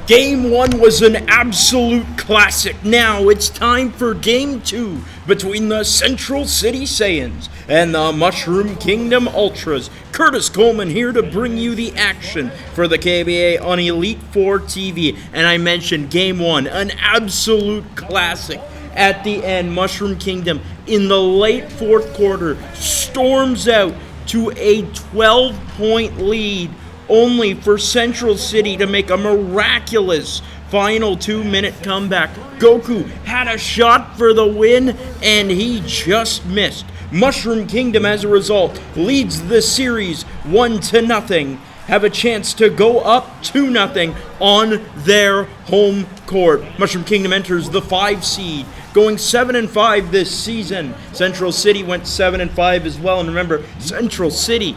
Game 1 was an absolute classic. Now it's time for Game 2 between the Central City Saiyans and the Mushroom Kingdom Ultras. Curtis Coleman here to bring you the action for the KBA on Elite 4 TV. And I mentioned Game 1, an absolute classic. At the end, Mushroom Kingdom in the late fourth quarter storms out to a 12-point lead, only for Central City to make a miraculous final 2-minute comeback. Goku had a shot for the win, and he just missed. Mushroom Kingdom, as a result, leads the series 1-0, have a chance to go up 2-0 on their home court. Mushroom Kingdom enters the 5 seed, going 7-5 this season. Central City went 7-5 as well, and remember, Central City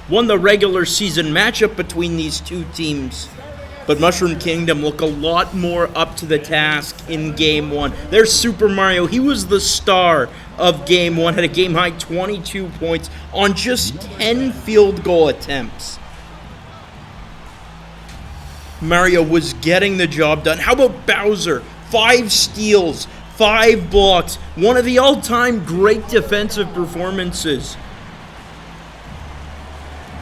won the regular season matchup between these two teams. But Mushroom Kingdom look a lot more up to the task in Game 1. There's Super Mario. He was the star of Game 1. Had a game-high 22 points on just 10 field goal attempts. Mario was getting the job done. How about Bowser? 5 steals, 5 blocks. One of the all-time great defensive performances.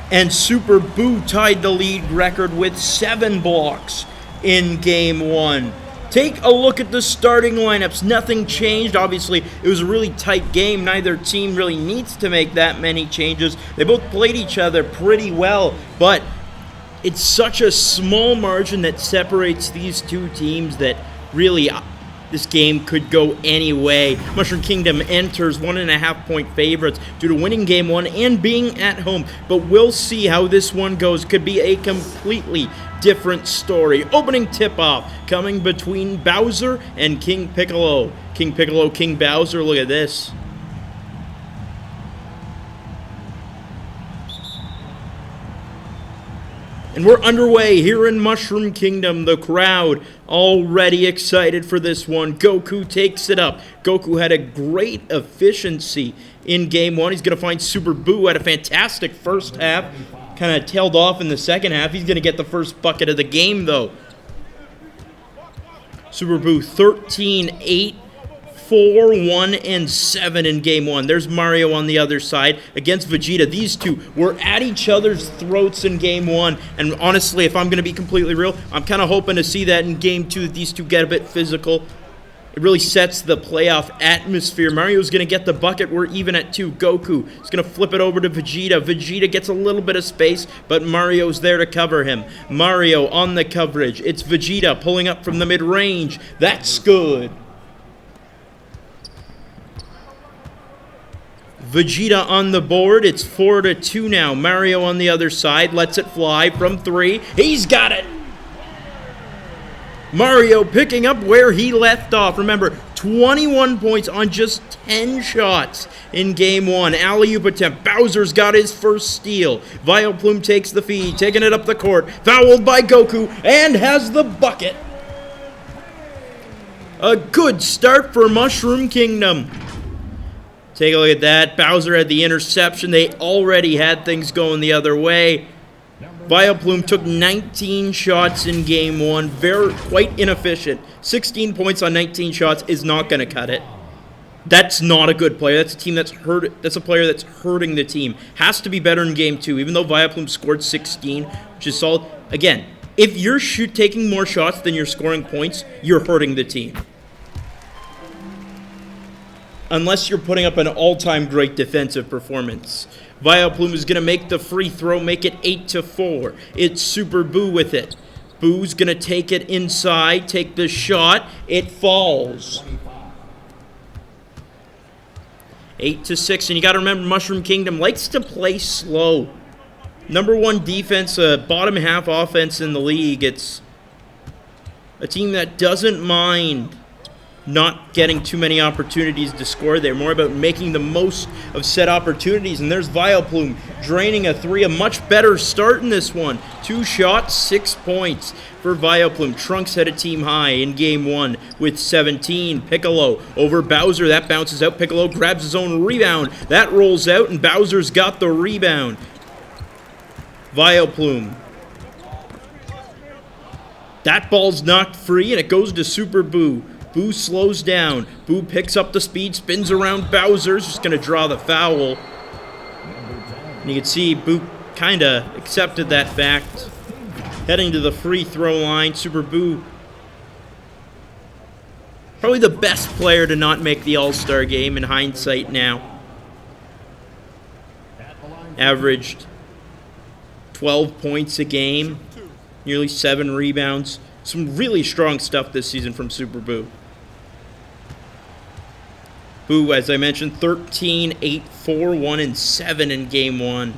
And Super Boo tied the league record with 7 blocks in Game 1. Take a look at the starting lineups. Nothing changed. Obviously, it was a really tight game. Neither team really needs to make that many changes. They both played each other pretty well, but it's such a small margin that separates these two teams that really this game could go any way. Mushroom Kingdom enters 1.5-point favorites due to winning Game 1 and being at home. But we'll see how this one goes. Could be a completely different story. Opening tip-off coming between Bowser and King Piccolo. King Piccolo, King Bowser, look at this. And we're underway here in Mushroom Kingdom. The crowd already excited for this one. Goku takes it up. Goku had a great efficiency in Game 1. He's going to find Super Boo. Had a fantastic first half. Kind of tailed off in the second half. He's going to get the first bucket of the game, though. Super Boo 13, 8, 4, 1, and 7 in Game 1. There's Mario on the other side against Vegeta. These two were at each other's throats in Game 1. And honestly, if I'm going to be completely real, I'm kind of hoping to see that in Game 2, that these two get a bit physical. It really sets the playoff atmosphere. Mario's going to get the bucket. We're even at 2. Goku is going to flip it over to Vegeta. Vegeta gets a little bit of space, but Mario's there to cover him. Mario on the coverage. It's Vegeta pulling up from the mid-range. That's good. Vegeta on the board. It's 4-2 now. Mario on the other side. Lets it fly from 3. He's got it. Mario picking up where he left off. Remember, 21 points on just 10 shots in Game 1. Alley-oop attempt. Bowser's got his first steal. Vileplume takes the feed. Taking it up the court. Fouled by Goku and has the bucket. A good start for Mushroom Kingdom. Take a look at that. Bowser had the interception. They already had things going the other way. Vileplume took 19 shots in Game 1. Quite inefficient. 16 points on 19 shots is not going to cut it. That's not a good player. That's a team that's hurt. That's a player that's hurting the team. Has to be better in Game 2, even though Vileplume scored 16, which is solid. Again, if you're taking more shots than you're scoring points, you're hurting the team. Unless you're putting up an all-time great defensive performance. Vileplume is going to make the free throw, make it 8-4. It's Super Boo with it. Boo's going to take it inside, take the shot. It falls. 8-6, and you got to remember, Mushroom Kingdom likes to play slow. Number 1 defense, bottom half offense in the league. It's a team that doesn't mind not getting too many opportunities to score. They're more about making the most of set opportunities. And there's Vileplume draining a three. A much better start in this one. 2 shots, 6 points for Vileplume. Trunks had a team high in game 1 with 17. Piccolo over Bowser. That bounces out. Piccolo grabs his own rebound. That rolls out, and Bowser's got the rebound. Vileplume. That ball's knocked free, and it goes to Super Boo. Boo slows down. Boo picks up the speed, spins around Bowser's just going to draw the foul. And you can see Boo kind of accepted that fact. Heading to the free throw line, Super Boo, probably the best player to not make the All-Star game in hindsight now. Averaged 12 points a game, nearly 7 rebounds. Some really strong stuff this season from Super Boo. Boo, as I mentioned, 13, 8, 4, 1, and 7 in game 1.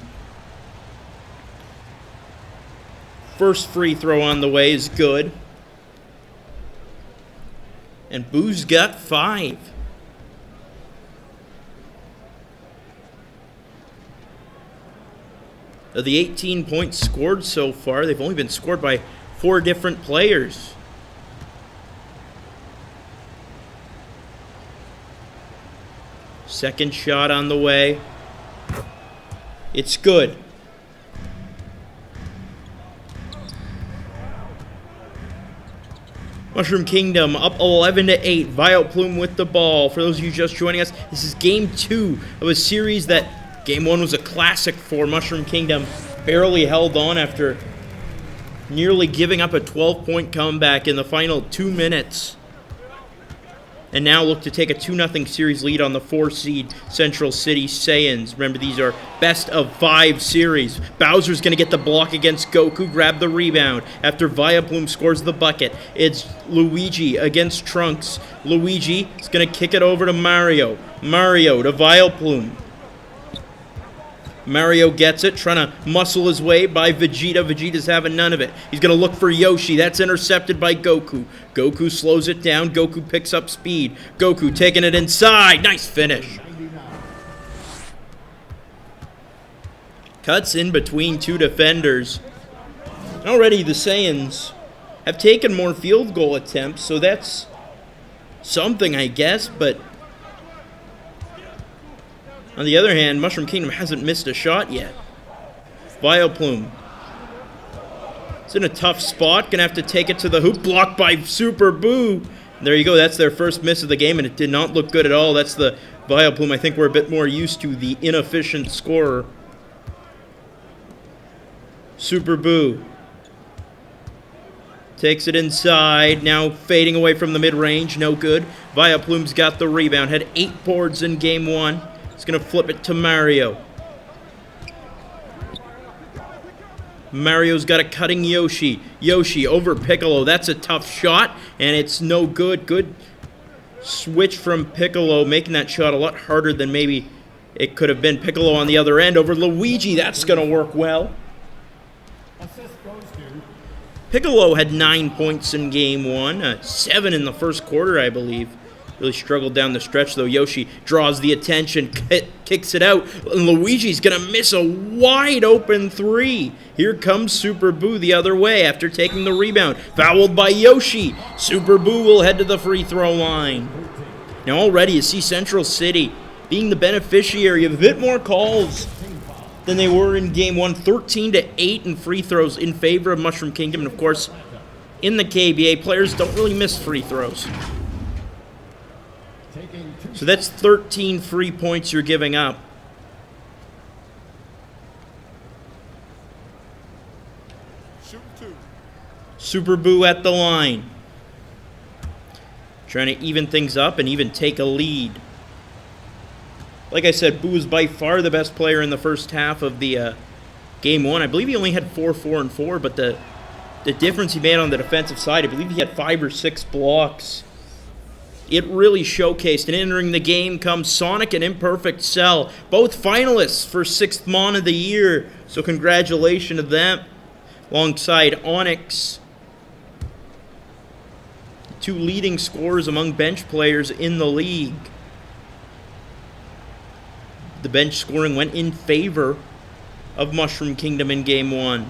First free throw on the way is good. And Boo's got 5. Of the 18 points scored so far, they've only been scored by 4 different players. Second shot on the way. It's good. Mushroom Kingdom up 11-8. Vileplume with the ball. For those of you just joining us, this is game 2 of a series that game 1 was a classic for Mushroom Kingdom. Barely held on after nearly giving up a 12-point comeback in the final 2 minutes. And now look to take a 2-0 series lead on the 4-seed Central City Saiyans. Remember, these are best of 5 series. Bowser's going to get the block against Goku, grab the rebound. After Vileplume scores the bucket, it's Luigi against Trunks. Luigi is going to kick it over to Mario. Mario to Vileplume. Mario gets it, trying to muscle his way by Vegeta. Vegeta's having none of it. He's going to look for Yoshi. That's intercepted by Goku. Goku slows it down. Goku picks up speed. Goku taking it inside. Nice finish. Cuts in between 2 defenders. Already the Saiyans have taken more field goal attempts, so that's something, I guess, but on the other hand, Mushroom Kingdom hasn't missed a shot yet. Vileplume. It's in a tough spot. Gonna have to take it to the hoop. Blocked by Super Boo. There you go. That's their first miss of the game, and it did not look good at all. That's the Vileplume I think we're a bit more used to, the inefficient scorer. Super Boo. Takes it inside. Now fading away from the mid-range. No good. Vileplume's got the rebound. Had 8 boards in game 1. He's going to flip it to Mario. Mario's got a cutting Yoshi. Yoshi over Piccolo. That's a tough shot, and it's no good. Good switch from Piccolo, making that shot a lot harder than maybe it could have been. Piccolo on the other end over Luigi. That's going to work well. Piccolo had 9 points in game 1, 7 in the first quarter, I believe. Really struggled down the stretch, though. Yoshi draws the attention, kicks it out, and Luigi's going to miss a wide-open 3. Here comes Super Boo the other way after taking the rebound. Fouled by Yoshi. Super Boo will head to the free throw line. Now already you see Central City being the beneficiary of a bit more calls than they were in game 1. 13-8 in free throws in favor of Mushroom Kingdom. And, of course, in the KBA, players don't really miss free throws. So that's 13 free points you're giving up. Super Boo at the line. Trying to even things up and even take a lead. Like I said, Boo is by far the best player in the first half of the game 1. I believe he only had 4, 4, and 4, but the difference he made on the defensive side, I believe he had 5 or 6 blocks. It really showcased, and entering the game comes Sonic and Imperfect Cell, both finalists for 6th Mon of the Year, so congratulations to them, alongside Onyx. two leading scorers among bench players in the league. The bench scoring went in favor of Mushroom Kingdom in Game 1.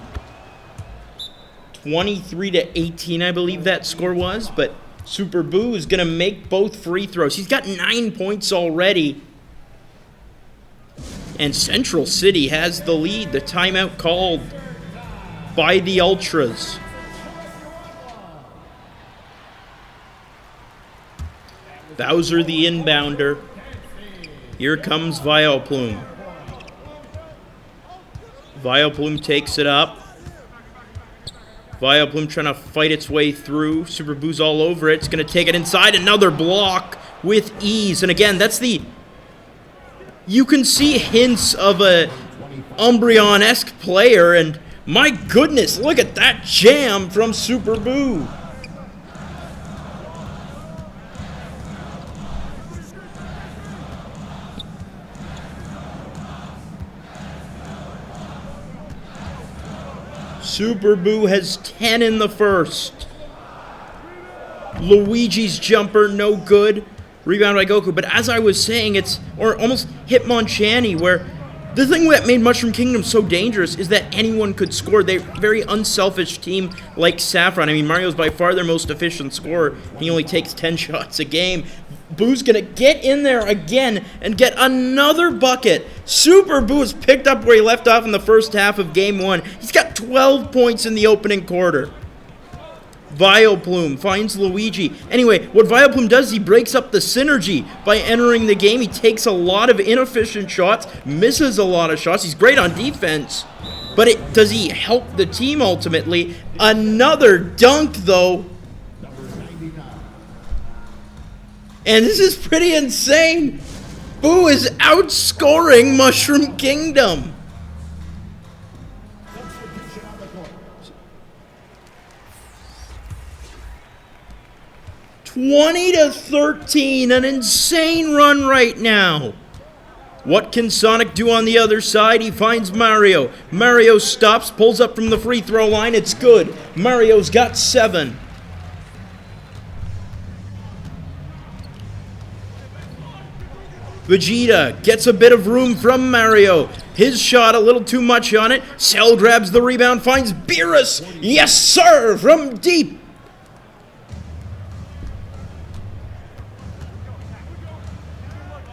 23-18, I believe that score was, but Super Boo is going to make both free throws. He's got 9 points already. And Central City has the lead. The timeout called by the Ultras. Bowser the inbounder. Here comes Vileplume. Vileplume takes it up. Vileplume trying to fight its way through. Super Boo's all over it. It's going to take it inside. Another block with ease. And again, that's the... You can see hints of a Umbreon-esque player. And my goodness, look at that jam from Super Boo. Super Boo has 10 in the first. Luigi's jumper, no good. Rebound by Goku. But as I was saying, it's or almost Hitmonchan, where the thing that made Mushroom Kingdom so dangerous is that anyone could score. They're a very unselfish team like Saffron. I mean, Mario's by far their most efficient scorer. He only takes 10 shots a game. Boo's going to get in there again and get another bucket. Super Boo has picked up where he left off in the first half of Game 1. He's got 12 points in the opening quarter. Vileplume finds Luigi. Anyway, what Vileplume does, he breaks up the synergy by entering the game. He takes a lot of inefficient shots, misses a lot of shots. He's great on defense, but does he help the team ultimately? Another dunk, though. And this is pretty insane. Boo is outscoring Mushroom Kingdom. $20-13, an insane run right now. What can Sonic do on the other side? He finds Mario. Mario stops, pulls up from the free throw line. It's good. Mario's got 7. Vegeta gets a bit of room from Mario. His shot a little too much on it. Cell grabs the rebound, finds Beerus. Yes, sir, from deep.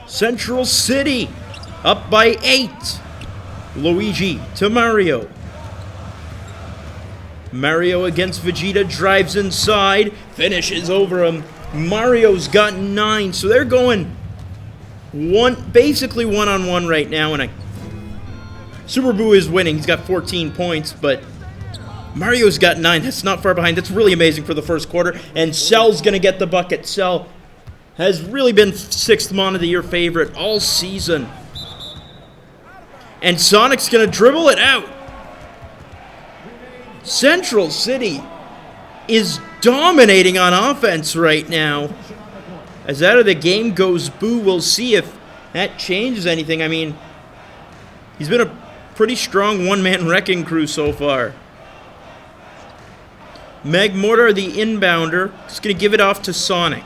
Central City up by 8. Luigi to Mario. Mario against Vegeta, drives inside, finishes over him. Mario's got 9, so they're going basically one-on-one right now, and Super Boo is winning. He's got 14 points, but Mario's got 9. That's not far behind. That's really amazing for the first quarter, and Cell's going to get the bucket. Cell has really been 6th Mon of the Year favorite all season. And Sonic's going to dribble it out. Central City is dominating on offense right now. As out of the game goes Boo, we'll see if that changes anything. I mean, he's been a pretty strong one-man wrecking crew so far. Magmortar, the inbounder, is going to give it off to Sonic.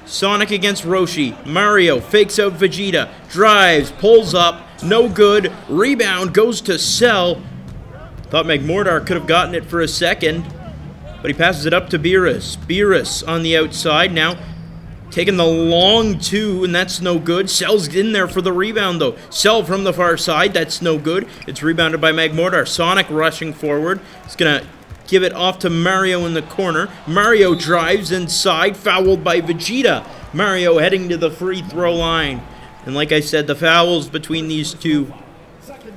Sonic against Roshi. Mario fakes out Vegeta. Drives, pulls up, no good. Rebound goes to Cell. Thought Magmortar could have gotten it for a second, but he passes it up to Beerus. Beerus on the outside now. Taking the long 2, and that's no good. Cell's in there for the rebound, though. Cell from the far side, that's no good. It's rebounded by Magmortar. Sonic rushing forward. He's going to give it off to Mario in the corner. Mario drives inside, fouled by Vegeta. Mario heading to the free throw line. And like I said, the fouls between these two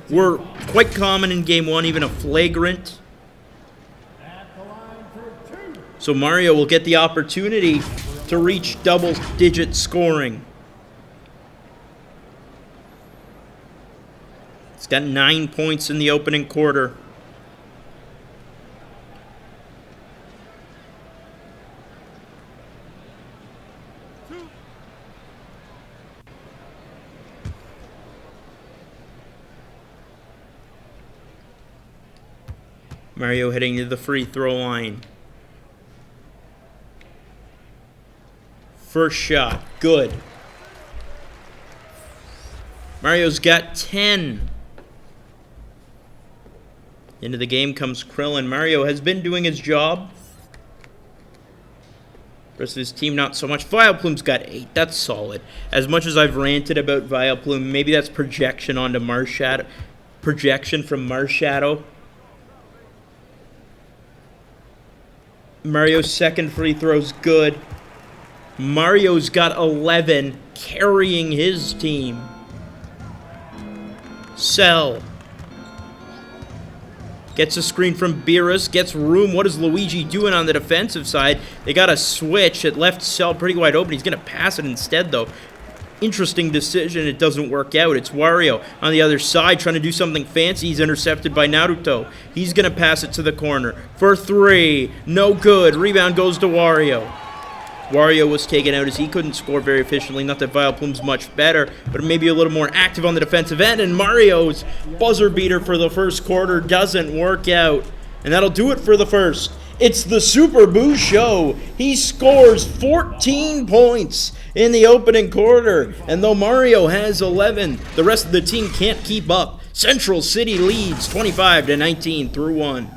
were quite common in Game 1, even a flagrant. So Mario will get the opportunity to reach double-digit scoring. He's got 9 points in the opening quarter. Mario heading to the free throw line. First shot. Good. Mario's got 10. Into the game comes Krillin. Mario has been doing his job. The rest of his team, not so much. Vileplume's got 8. That's solid. As much as I've ranted about Vileplume, maybe that's projection onto Marshadow. Projection from Marshadow. Mario's second free throw's good. Mario's got 11, carrying his team. Cell. Gets a screen from Beerus, gets room. What is Luigi doing on the defensive side? They got a switch. It left Cell pretty wide open. He's going to pass it instead, though. Interesting decision. It doesn't work out. It's Wario on the other side trying to do something fancy. He's intercepted by Naruto. He's going to pass it to the corner for 3. No good. Rebound goes to Wario. Wario was taken out as he couldn't score very efficiently. Not that Vileplume's much better, but maybe a little more active on the defensive end. And Mario's buzzer beater for the first quarter doesn't work out. And that'll do it for the first. It's the Super Boo Show. He scores 14 points in the opening quarter. And though Mario has 11, the rest of the team can't keep up. Central City leads 25-19 through 1.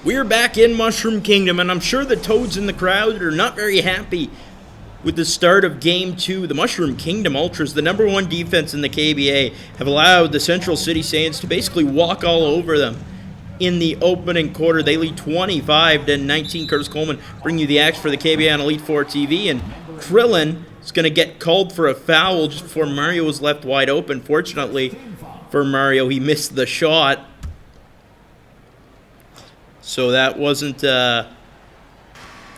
We're back in Mushroom Kingdom, and I'm sure the Toads in the crowd are not very happy with the start of Game 2. The Mushroom Kingdom Ultras, the #1 defense in the KBA, have allowed the Central City Saiyans to basically walk all over them in the opening quarter. They lead 25-19. Curtis Coleman bringing you the action for the KBA on Elite 4 TV, and Krillin is going to get called for a foul just before Mario was left wide open. Fortunately for Mario, he missed the shot. So that wasn't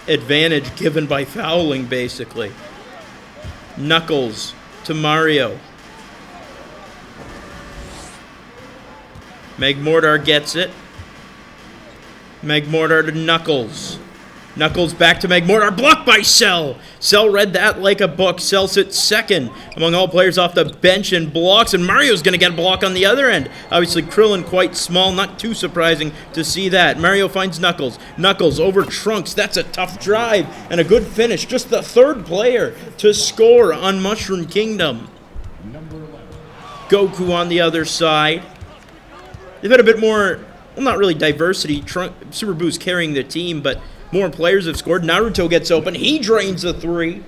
advantage given by fouling, basically. Knuckles to Mario. Megmortar gets it. Megmortar to Knuckles. Knuckles back to Megmortar, blocked by Cell. Cell read that like a book. Cell sits second among all players off the bench and blocks, and Mario's going to get a block on the other end. Obviously, Krillin quite small, not too surprising to see that. Mario finds Knuckles. Knuckles over Trunks. That's a tough drive and a good finish. Just the third player to score on Mushroom Kingdom. Goku on the other side. They've had a bit more, well, not really diversity. Super Boo's carrying the team, but more players have scored. Naruto gets open. He drains a 3.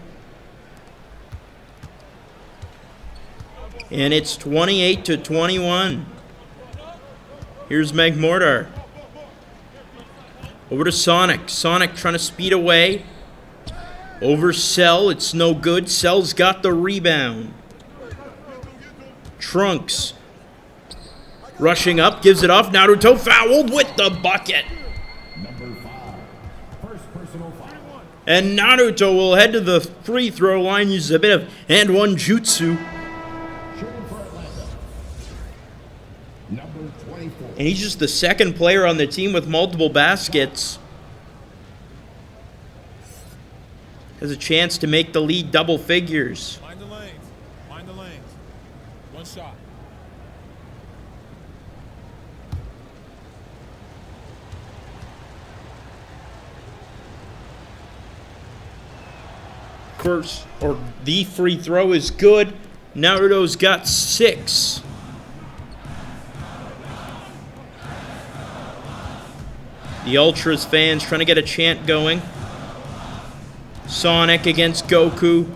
And it's 28-21. Here's Megmortar. Over to Sonic. Sonic trying to speed away. Over Cell. It's no good. Cell's got the rebound. Trunks. Rushing up. Gives it off. Naruto fouled with the bucket. And Naruto will head to the free throw line, uses a bit of and one jutsu. And he's just the second player on the team with multiple baskets. Has a chance to make the lead double figures. Mind the lanes. Mind the lanes. One shot. First, or the free throw is good. Naruto's got 6. The Ultras fans trying to get a chant going. Sonic against Goku.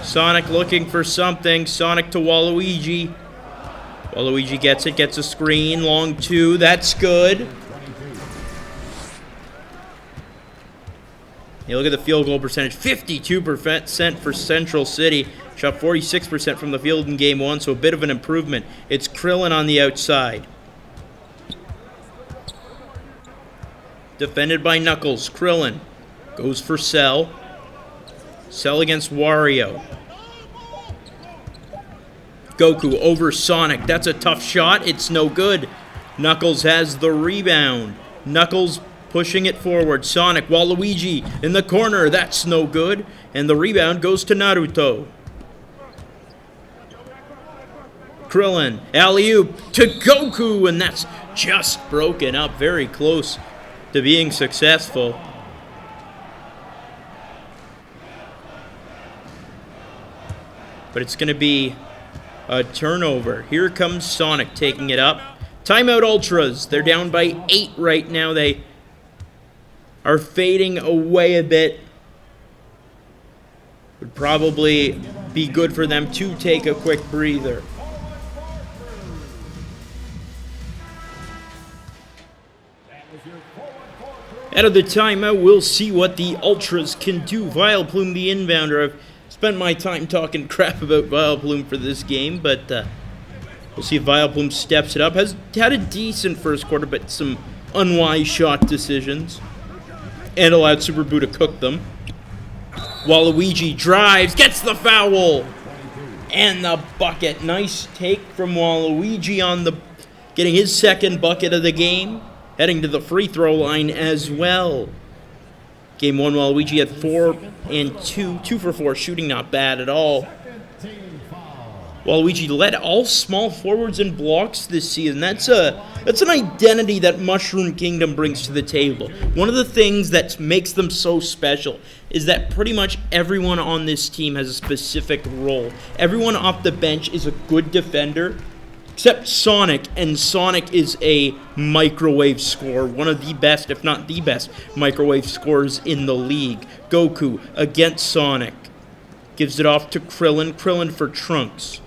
Sonic looking for something. Sonic to Waluigi. Waluigi gets it, gets a screen. Long 2, that's good. You look at the field goal percentage, 52% for Central City. Shot 46% from the field in Game 1, so a bit of an improvement. It's Krillin on the outside. Defended by Knuckles. Krillin goes for Cell. Cell against Wario. Goku over Sonic. That's a tough shot. It's no good. Knuckles has the rebound. Knuckles pushing it forward. Sonic, Waluigi in the corner. That's no good. And the rebound goes to Naruto. Krillin, alley-oop to Goku, and that's just broken up. Very close to being successful. But it's going to be a turnover. Here comes Sonic taking it up. Timeout Ultras. They're down by 8 right now. They are fading away a bit. Would probably be good for them to take a quick breather. Out of the timeout, we'll see what the Ultras can do. Vileplume, the inbounder. I've spent my time talking crap about Vileplume for this game, but we'll see if Vileplume steps it up. Has had a decent first quarter, but some unwise shot decisions. And allowed Super Boo to cook them. Waluigi drives, gets the foul! And the bucket. Nice take from Waluigi on the getting his second bucket of the game. Heading to the free throw line as well. Game 1, Waluigi had 4 and 2. 2 for 4, shooting not bad at all. Waluigi led all small forwards in blocks this season. That's an identity that Mushroom Kingdom brings to the table. One of the things that makes them so special is that pretty much everyone on this team has a specific role. Everyone off the bench is a good defender, except Sonic, and Sonic is a microwave scorer, one of the best, if not the best, microwave scorers in the league. Goku against Sonic. Gives it off to Krillin. Krillin for Trunks.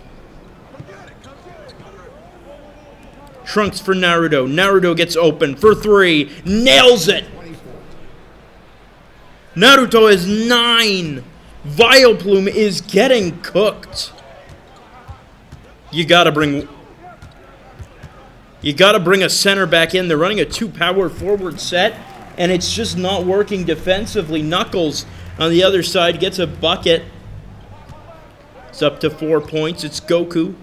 Trunks for Naruto. Naruto gets open for 3. Nails it! Naruto is 9. Vileplume is getting cooked. You gotta bring a center back in. They're running a 2-power forward set, and it's just not working defensively. Knuckles on the other side gets a bucket. It's up to 4 points. It's Goku.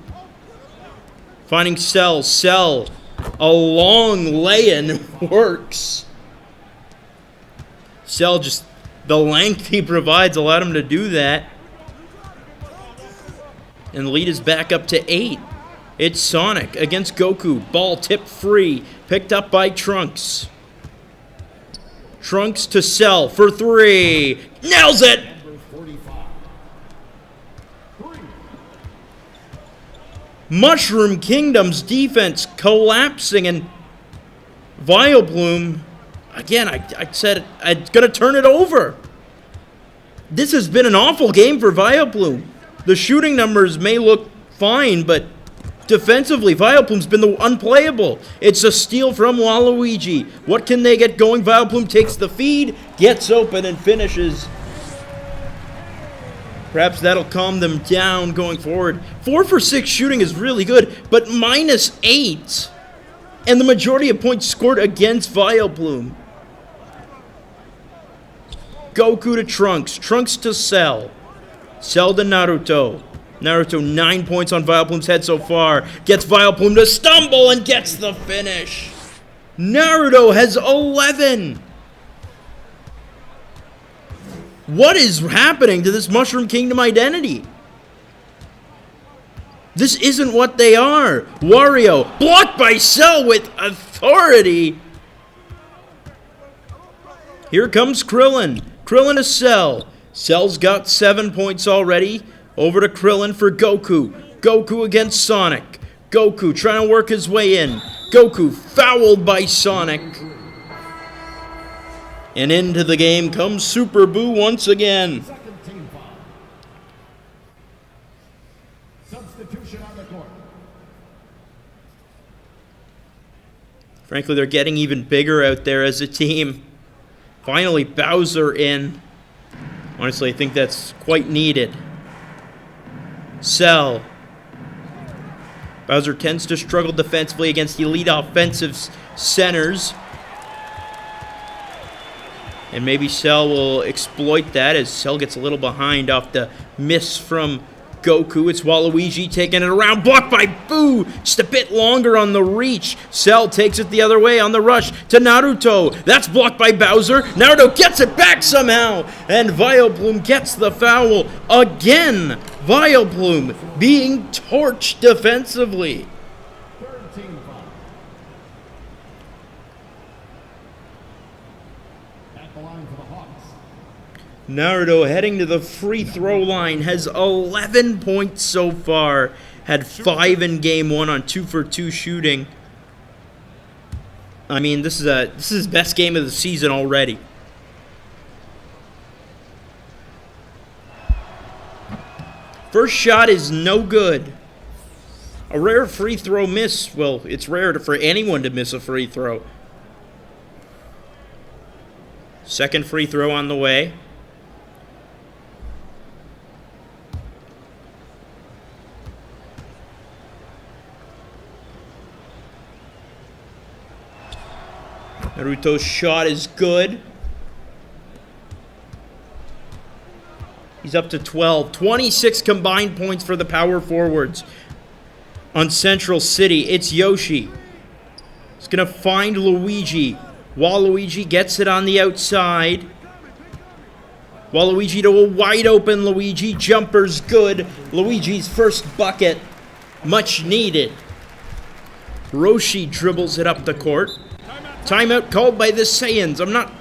Finding Cell. Cell. A long lay-in works. Cell just, the length he provides allowed him to do that. And the lead is back up to 8. It's Sonic against Goku. Ball tipped free. Picked up by Trunks. Trunks to Cell for 3. Nails it! Mushroom Kingdom's defense collapsing, and Vileplume, again, I said I'm going to turn it over. This has been an awful game for Vileplume. The shooting numbers may look fine, but defensively, Vileplume's been the unplayable. It's a steal from Waluigi. What can they get going? Vileplume takes the feed, gets open, and finishes. Perhaps that'll calm them down going forward. 4 for 6 shooting is really good, but -8. And the majority of points scored against Vileplume. Goku to Trunks. Trunks to Cell. Cell to Naruto. Naruto 9 points on Vileplume's head so far. Gets Vileplume to stumble and gets the finish. Naruto has 11. What is happening to this Mushroom Kingdom identity? This isn't what they are. Wario blocked by Cell with authority. Here comes Krillin. Krillin to Cell. Cell's got 7 points already. Over to Krillin for Goku. Goku against Sonic. Goku trying to work his way in. Goku fouled by Sonic. And into the game comes Super Boo once again. Frankly, they're getting even bigger out there as a team. Finally, Bowser in. Honestly, I think that's quite needed. Cell. Bowser tends to struggle defensively against elite offensive centers. And maybe Cell will exploit that as Cell gets a little behind off the miss from Goku. It's Waluigi taking it around, blocked by Boo. Just a bit longer on the reach. Cell takes it the other way on the rush to Naruto. That's blocked by Bowser. Naruto gets it back somehow. And Vileplume gets the foul again. Vileplume being torched defensively. Naruto heading to the free throw line, has 11 points so far, had 5 in game 1 on 2 for 2 shooting. I mean, this is his best game of the season already. First shot is no good. A rare free throw miss. Well, it's rare for anyone to miss a free throw. Second free throw on the way. Naruto's shot is good. He's up to 12. 26 combined points for the power forwards on Central City. It's Yoshi. He's going to find Luigi. Waluigi gets it on the outside. Waluigi to a wide open Luigi. Jumper's good. Luigi's first bucket. Much needed. Roshi dribbles it up the court. Timeout called by the Saiyans. I'm not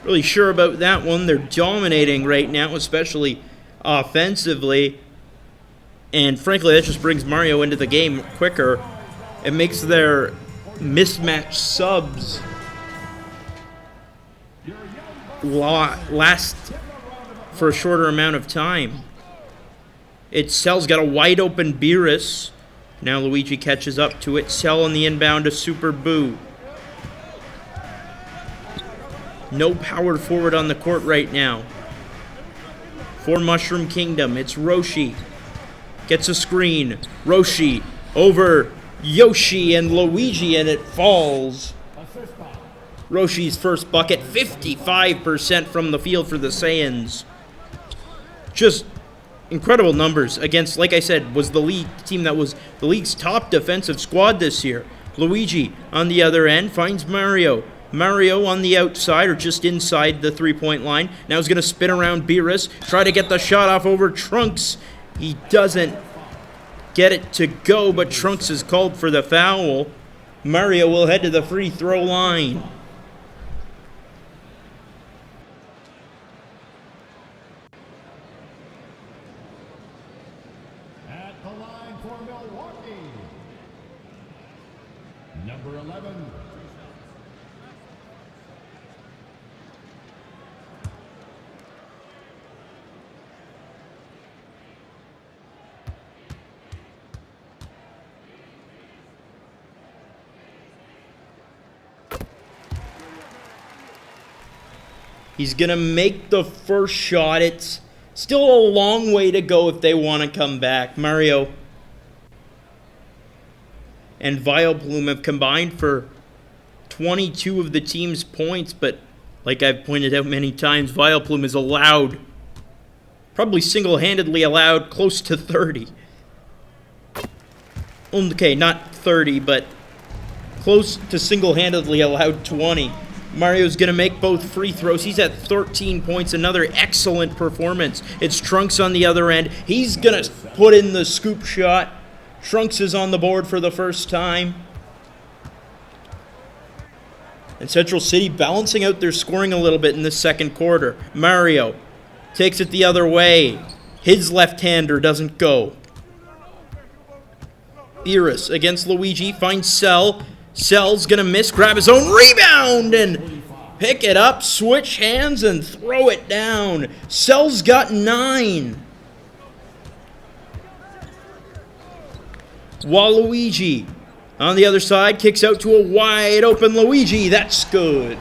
really sure about that one. They're dominating right now, especially offensively. And frankly, that just brings Mario into the game quicker. It makes their mismatch subs last for a shorter amount of time. Cell's got a wide open Beerus. Now Luigi catches up to it. Cell on the inbound to Super Boo. No power forward on the court right now. For Mushroom Kingdom, it's Roshi. Gets a screen. Roshi over Yoshi and Luigi, and it falls. Roshi's first bucket, 55% from the field for the Saiyans. Just incredible numbers against, like I said, was the team that was the league's top defensive squad this year. Luigi on the other end finds Mario. Mario on the outside or just inside the three-point line. Now he's going to spin around Beerus. Try to get the shot off over Trunks. He doesn't get it to go, but Trunks is called for the foul. Mario will head to the free throw line. At the line for Milwaukee, number 11. He's going to make the first shot. It's still a long way to go if they want to come back. Mario and Vileplume have combined for 22 of the team's points, but like I've pointed out many times, Vileplume is allowed, probably single-handedly allowed, close to 30. Okay, not 30, but close to single-handedly allowed 20. Mario's going to make both free throws. He's at 13 points. Another excellent performance. It's Trunks on the other end. He's going to put in the scoop shot. Trunks is on the board for the first time. And Central City balancing out their scoring a little bit in the second quarter. Mario takes it the other way. His left-hander doesn't go. Beerus against Luigi. Finds Cell. Cell's going to miss, grab his own rebound, and pick it up, switch hands, and throw it down. Cell's got 9. Waluigi on the other side kicks out to a wide open Luigi. That's good.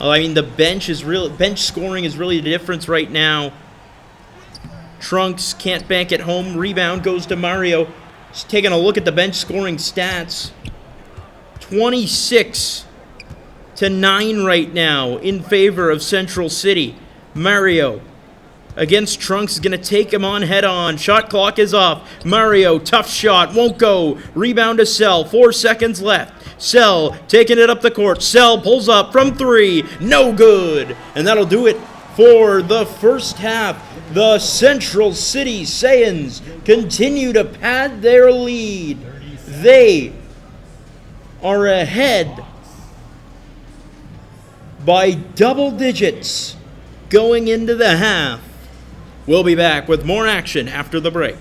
Oh, I mean, the bench scoring is really the difference right now. Trunks can't bank it home. Rebound goes to Mario. Just taking a look at the bench scoring stats. 26-9 right now in favor of Central City. Mario against Trunks is going to take him on head-on. Shot clock is off. Mario, tough shot, won't go. Rebound to Cell, 4 seconds left. Cell taking it up the court. Cell pulls up from 3, no good. And that'll do it for the first half. The Central City Saiyans continue to pad their lead. They are ahead by double digits going into the half. We'll be back with more action after the break.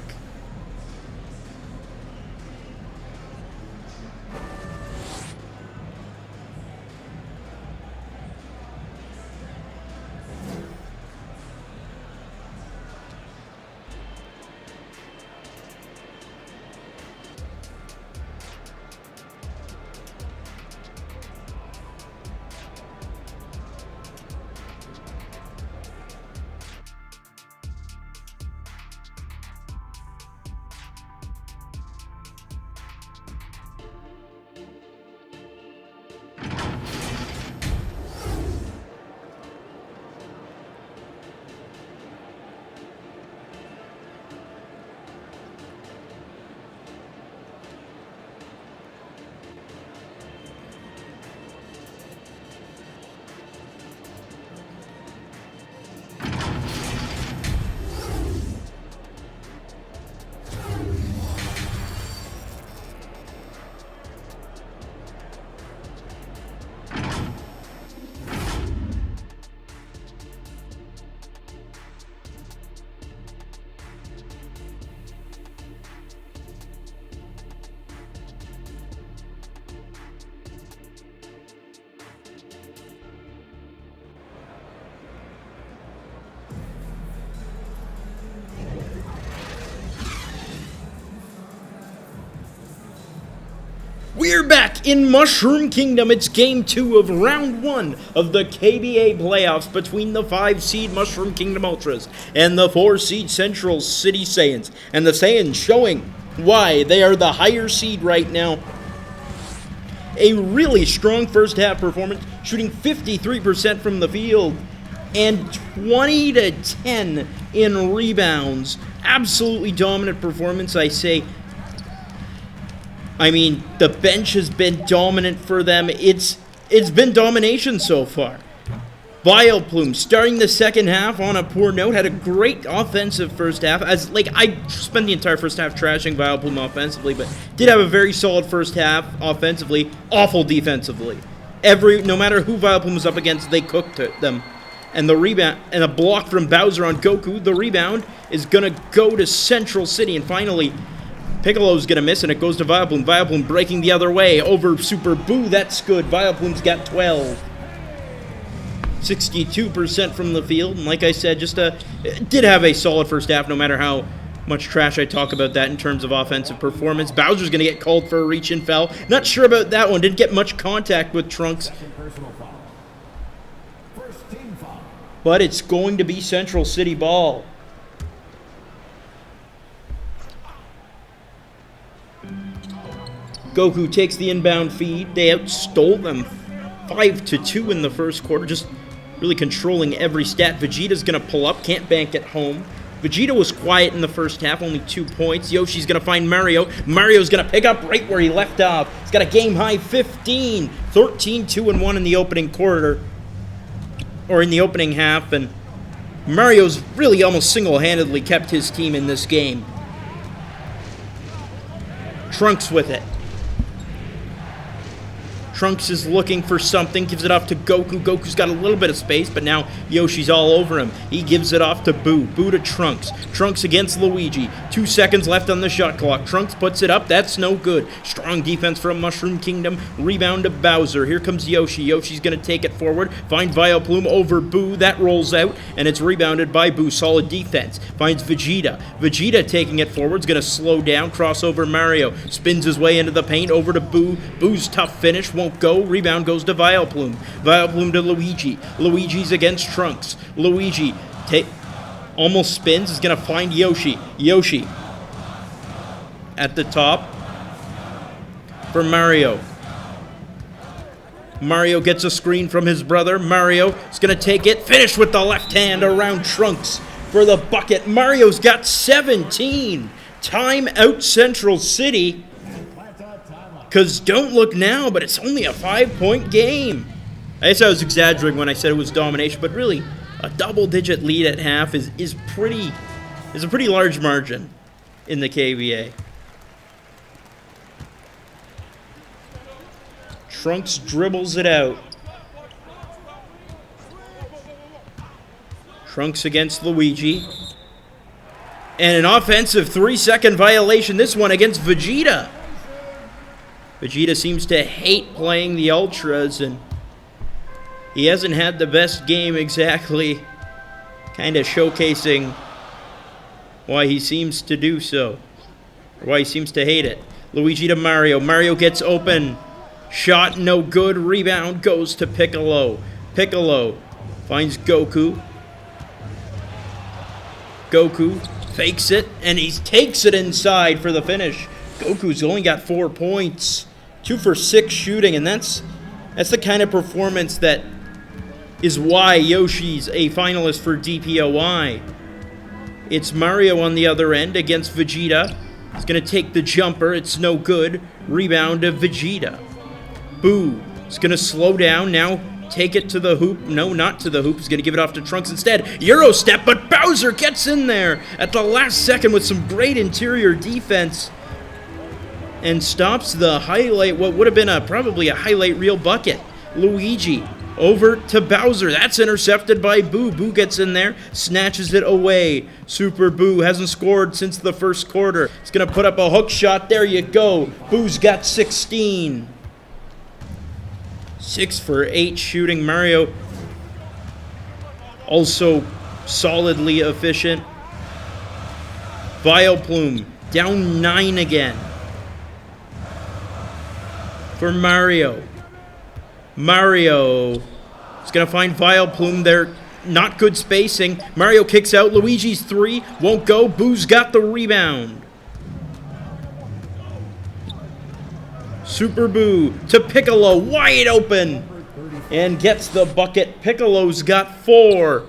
We're back in Mushroom Kingdom. It's game 2 of round 1 of the KBA playoffs between the 5-seed Mushroom Kingdom Ultras and the 4-seed Central City Saiyans. And the Saiyans showing why they are the higher seed right now. A really strong first half performance, shooting 53% from the field and 20-10 in rebounds. Absolutely dominant performance, I say. I mean, the bench has been dominant for them. It's been domination so far. Vileplume starting the second half on a poor note, had a great offensive first half. I spent the entire first half trashing Vileplume offensively, but did have a very solid first half offensively, awful defensively. No matter who Vileplume was up against, they cooked them. And the rebound and a block from Bowser on Goku. The rebound is gonna go to Central City, and finally Piccolo's going to miss, and it goes to Vileplume. Vileplume breaking the other way over Super Boo. That's good. Vileplume's got 12. 62% from the field. And like I said, did have a solid first half, no matter how much trash I talk about that in terms of offensive performance. Bowser's going to get called for a reach and foul. Not sure about that one. Didn't get much contact with Trunks. But it's going to be Central City ball. Goku takes the inbound feed. They outstole them 5-2 in the first quarter, just really controlling every stat. Vegeta's going to pull up, can't bank it home. Vegeta was quiet in the first half, only 2 points. Yoshi's going to find Mario. Mario's going to pick up right where he left off. He's got a game-high 15, 13, 2-1 in the opening quarter, or in the opening half, and Mario's really almost single-handedly kept his team in this game. Trunks with it. Trunks is looking for something, gives it off to Goku. Goku's got a little bit of space, but now Yoshi's all over him. He gives it off to Boo. Boo to Trunks. Trunks against Luigi. 2 seconds left on the shot clock. Trunks puts it up. That's no good. Strong defense from Mushroom Kingdom. Rebound to Bowser. Here comes Yoshi. Yoshi's going to take it forward. Find Vileplume over Boo. That rolls out, and it's rebounded by Boo. Solid defense. Finds Vegeta. Vegeta taking it forward. Is going to slow down. Cross over Mario. Spins his way into the paint. Over to Boo. Boo's tough finish. Won't go. Rebound goes to Vileplume. Vileplume to Luigi. Luigi's against Trunks. Luigi almost spins. Is going to find Yoshi. Yoshi at the top for Mario. Mario gets a screen from his brother. Mario is going to take it. Finish with the left hand around Trunks for the bucket. Mario's got 17. Time out Central City. Because don't look now, but it's only a 5-point game. I guess I was exaggerating when I said it was domination, but really, a double-digit lead at half is a pretty large margin in the KBA. Trunks dribbles it out. Trunks against Luigi. And an offensive 3-second violation, this one against Vegeta. Vegeta seems to hate playing the Ultras, and he hasn't had the best game exactly, kind of showcasing why he seems to do so, or why he seems to hate it. Luigi to Mario. Mario gets open. Shot no good. Rebound goes to Piccolo. Piccolo finds Goku. Goku fakes it, and he takes it inside for the finish. Goku's only got 4 points. 2 for 6 shooting, and that's the kind of performance that is why Yoshi's a finalist for DPOI. It's Mario on the other end against Vegeta. He's going to take the jumper. It's no good. Rebound to Vegeta. Boo is going to slow down. Now take it to the hoop. No, not to the hoop. He's going to give it off to Trunks instead. Euro step, but Bowser gets in there at the last second with some great interior defense and stops the highlight, what would have been probably a highlight reel bucket. Luigi over to Bowser. That's intercepted by Boo. Boo gets in there, snatches it away. Super Boo hasn't scored since the first quarter. He's going to put up a hook shot. There you go. Boo's got 16. 6 for 8 shooting. Mario also solidly efficient. Vileplume down 9 again for Mario. Mario is going to find Vileplume there. Not good spacing. Mario kicks out. Luigi's 3 won't go. Boo's got the rebound. Super Boo to Piccolo, wide open, and gets the bucket. Piccolo's got 4.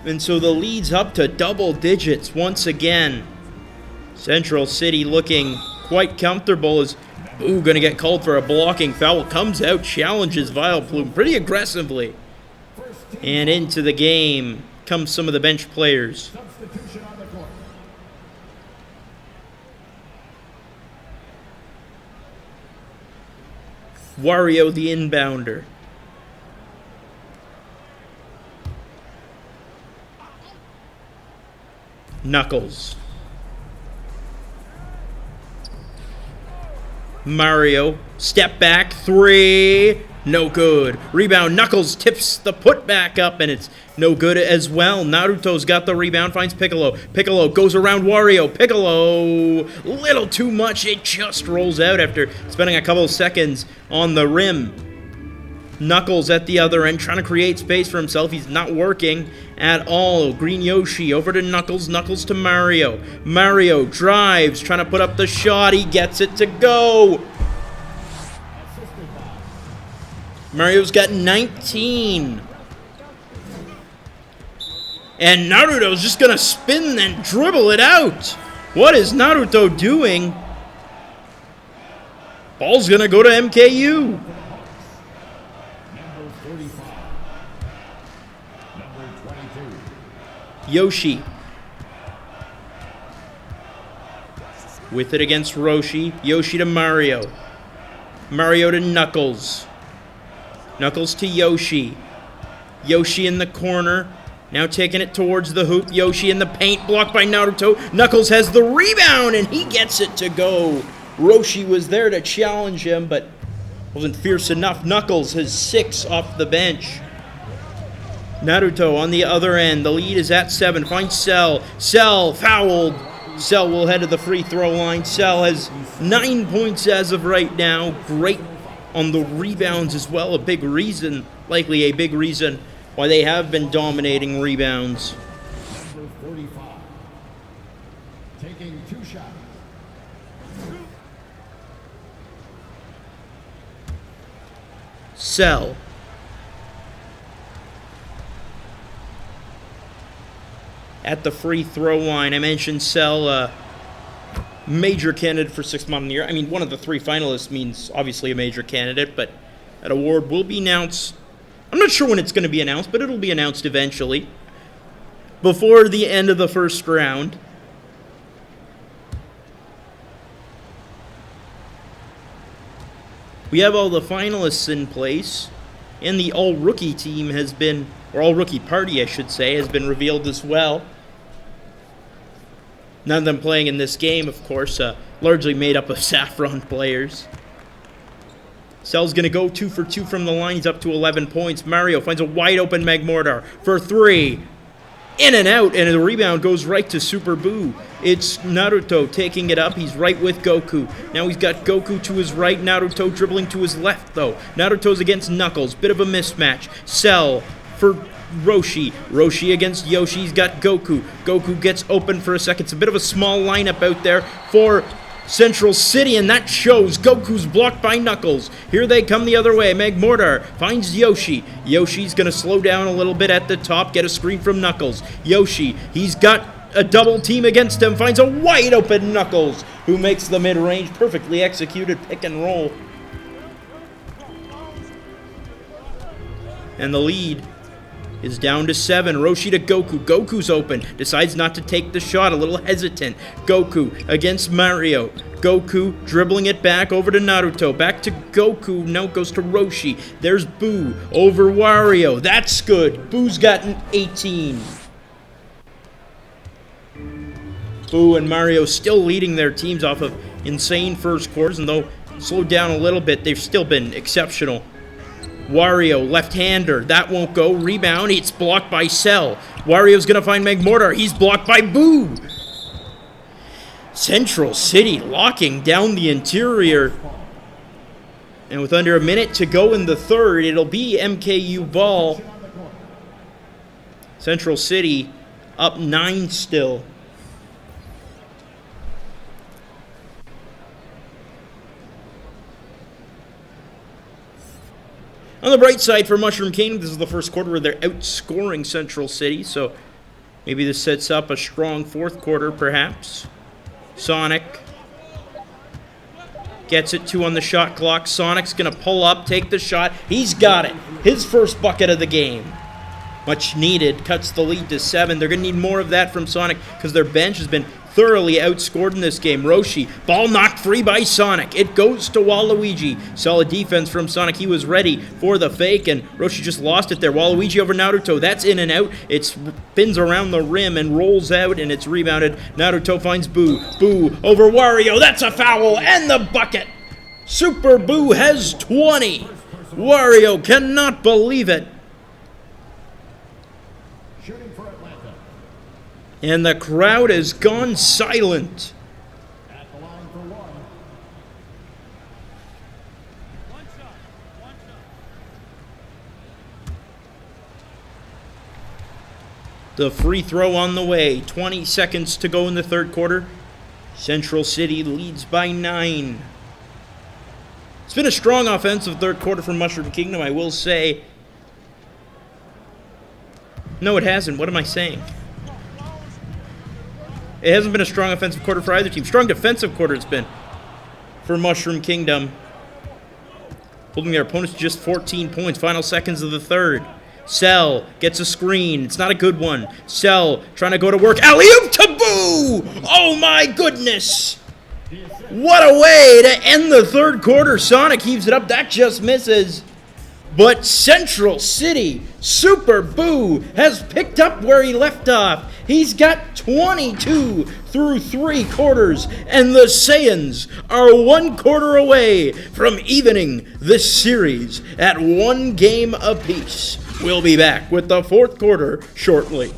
And so the lead's up to double digits once again. Central City looking quite comfortable as Boo going to get called for a blocking foul. Comes out, challenges Vileplume pretty aggressively. And into the game comes some of the bench players. Substitution on the court. Wario the inbounder. Knuckles. Mario, step back, 3, no good. Rebound, Knuckles tips the putback up, and it's no good as well. Naruto's got the rebound, finds Piccolo. Piccolo goes around Wario. Piccolo, little too much. It just rolls out after spending a couple of seconds on the rim. Knuckles at the other end, trying to create space for himself. He's not working at all. Green Yoshi over to Knuckles. Knuckles to Mario. Mario drives, trying to put up the shot. He gets it to go. Mario's got 19. And Naruto's just going to spin and dribble it out. What is Naruto doing? Ball's going to go to MKU. Yoshi. With it against Roshi. Yoshi to Mario. Mario to Knuckles. Knuckles to Yoshi. Yoshi in the corner. Now taking it towards the hoop. Yoshi in the paint. Blocked by Naruto. Knuckles has the rebound and he gets it to go. Roshi was there to challenge him, but wasn't fierce enough. Knuckles has 6 off the bench. Naruto on the other end. The lead is at 7. Finds Cell. Cell fouled. Cell will head to the free throw line. Cell has 9 points as of right now. Great on the rebounds as well. A big reason, likely a big reason, why they have been dominating rebounds. Number 45. Taking 2 shots. Cell. At the free throw line, I mentioned Cell, major candidate for 6th Model of the Year. I mean, one of the 3 finalists means obviously a major candidate, but that award will be announced. I'm not sure when it's going to be announced, but it'll be announced eventually, before the end of the first round. We have all the finalists in place, and the all-rookie team has been, or all-rookie party, I should say, has been revealed as well. None of them playing in this game, of course, largely made up of Saffron players. Cell's going to go 2 for 2 from the line. He's up to 11 points. Mario finds a wide-open Magmortar for 3. In and out, and the rebound goes right to Super Boo. It's Naruto taking it up. He's right with Goku. Now he's got Goku to his right, Naruto dribbling to his left, though. Naruto's against Knuckles. Bit of a mismatch. Cell for Roshi. Roshi against Yoshi. He's got Goku. Goku gets open for a second. It's a bit of a small lineup out there for Central City, and that shows. Goku's blocked by Knuckles. Here they come the other way. Magmortar finds Yoshi. Yoshi's going to slow down a little bit at the top, get a screen from Knuckles. Yoshi, he's got a double team against him, finds a wide open Knuckles, who makes the mid-range. Perfectly executed pick and roll. And the lead is down to 7. Roshi to Goku. Goku's open. Decides not to take the shot. A little hesitant. Goku against Mario. Goku dribbling it back over to Naruto. Back to Goku. Now it goes to Roshi. There's Boo over Wario. That's good. Boo's got an 18. Boo and Mario still leading their teams off of insane first quarters. And though slowed down a little bit, they've still been exceptional. Wario, left-hander. That won't go. Rebound. It's blocked by Cell. Wario's going to find Magmortar. He's blocked by Boo. Central City locking down the interior. And with under a minute to go in the third, it'll be MKU ball. Central City up 9 still. On the bright side for Mushroom Kingdom, this is the first quarter where they're outscoring Central City, so maybe this sets up a strong fourth quarter, perhaps. Sonic gets it 2 on the shot clock. Sonic's going to pull up, take the shot. He's got it. His first bucket of the game. Much needed. Cuts the lead to 7. They're going to need more of that from Sonic because their bench has been thoroughly outscored in this game. Roshi, ball knocked free by Sonic. It goes to Waluigi. Solid defense from Sonic. He was ready for the fake, and Roshi just lost it there. Waluigi over Naruto. That's in and out. It spins around the rim and rolls out, and it's rebounded. Naruto finds Boo. Boo over Wario. That's a foul, and the bucket. Super Boo has 20. Wario cannot believe it. Shooting for Atlanta. And the crowd has gone silent. At the line for 1. The free throw on the way. 20 seconds to go in the third quarter. Central City leads by 9. It's been a strong offensive third quarter from Mushroom Kingdom, I will say. No, it hasn't. What am I saying? It hasn't been a strong offensive quarter for either team. Strong defensive quarter it's been for Mushroom Kingdom. Holding their opponents to just 14 points. Final seconds of the third. Cell gets a screen. It's not a good one. Cell trying to go to work. Alley-oop to Boo! Oh my goodness! What a way to end the third quarter. Sonic heaves it up. That just misses. But Central City, Super Boo, has picked up where he left off. He's got 22 through 3 quarters, and the Saiyans are 1 quarter away from evening this series at 1 game apiece. We'll be back with the fourth quarter shortly.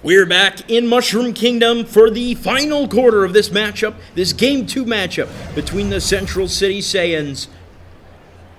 We're back in Mushroom Kingdom for the final quarter of this matchup, this Game 2 matchup between the Central City Saiyans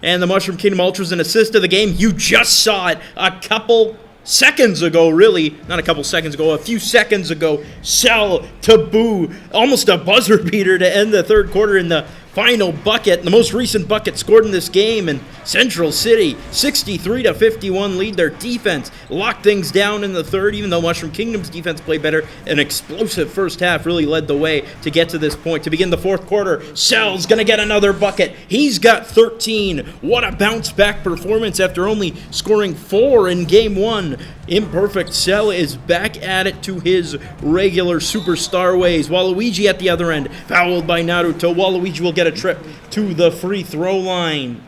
and the Mushroom Kingdom Ultras. An assist of the game. You just saw it a couple seconds ago, really. Not a couple seconds ago, a few seconds ago. Cell to Boo. Almost a buzzer beater to end the third quarter in the final bucket, the most recent bucket scored in this game, and Central City 63-51 lead. Their defense locked things down in the third, even though Mushroom Kingdom's defense played better. An explosive first half really led the way to get to this point. To begin the fourth quarter, Cell's gonna get another bucket. He's got 13. What a bounce back performance after only scoring 4 in game 1. Imperfect Cell is back at it to his regular superstar ways. Waluigi at the other end, fouled by Naruto. Waluigi will get a trip to the free throw line.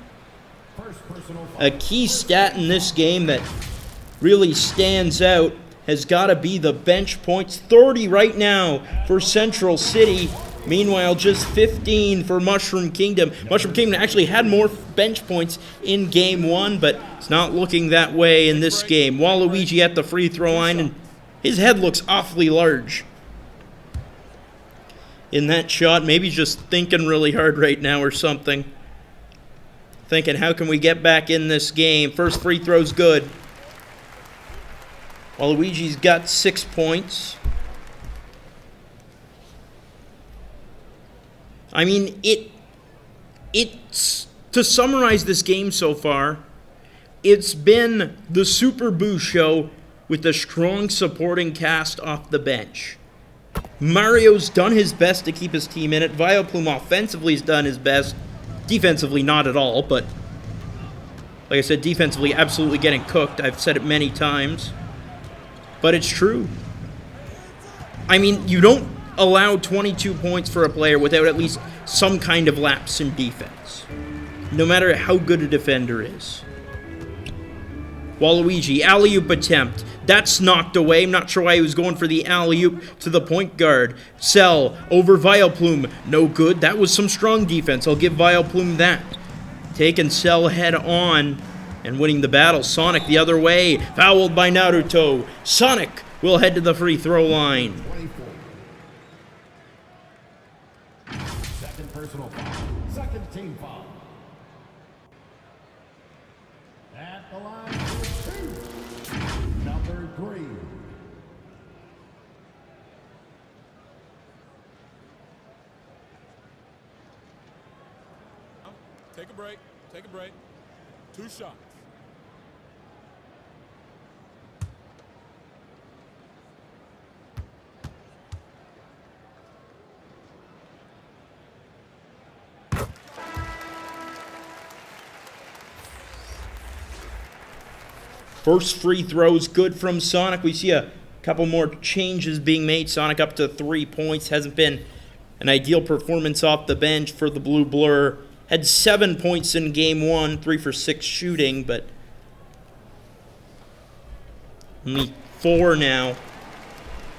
A key stat in this game that really stands out has got to be the bench points. 30 right now for Central City. Meanwhile, just 15 for Mushroom Kingdom. Mushroom Kingdom actually had more bench points in game 1, but it's not looking that way in this game. Waluigi at the free throw line, and his head looks awfully large in that shot. Maybe just thinking really hard right now or something. Thinking, how can we get back in this game? First free throw's good. Waluigi's got 6 points. I mean, it's to summarize this game so far, it's been the Super Boo show with a strong supporting cast off the bench. Mario's done his best to keep his team in it. Vileplume offensively has done his best. Defensively, not at all, but like I said, defensively, absolutely getting cooked. I've said it many times, but it's true. I mean, you don't allow 22 points for a player without at least some kind of lapse in defense, no matter how good a defender is. Waluigi, alley-oop attempt. That's knocked away. I'm not sure why he was going for the alley-oop to the point guard. Cell over Vileplume. No good. That was some strong defense. I'll give Vileplume that. Taking Cell head on and winning the battle. Sonic the other way. Fouled by Naruto. Sonic will head to the free throw line. 24. Second personal foul. Second team foul. At the line for 2. Number 3. Take a break. Take a break. 2 shots. First free throw's good from Sonic. We see a couple more changes being made. Sonic up to 3 points. Hasn't been an ideal performance off the bench for the Blue Blur. Had 7 points in game 1, 3 for 6 shooting, but only 4 now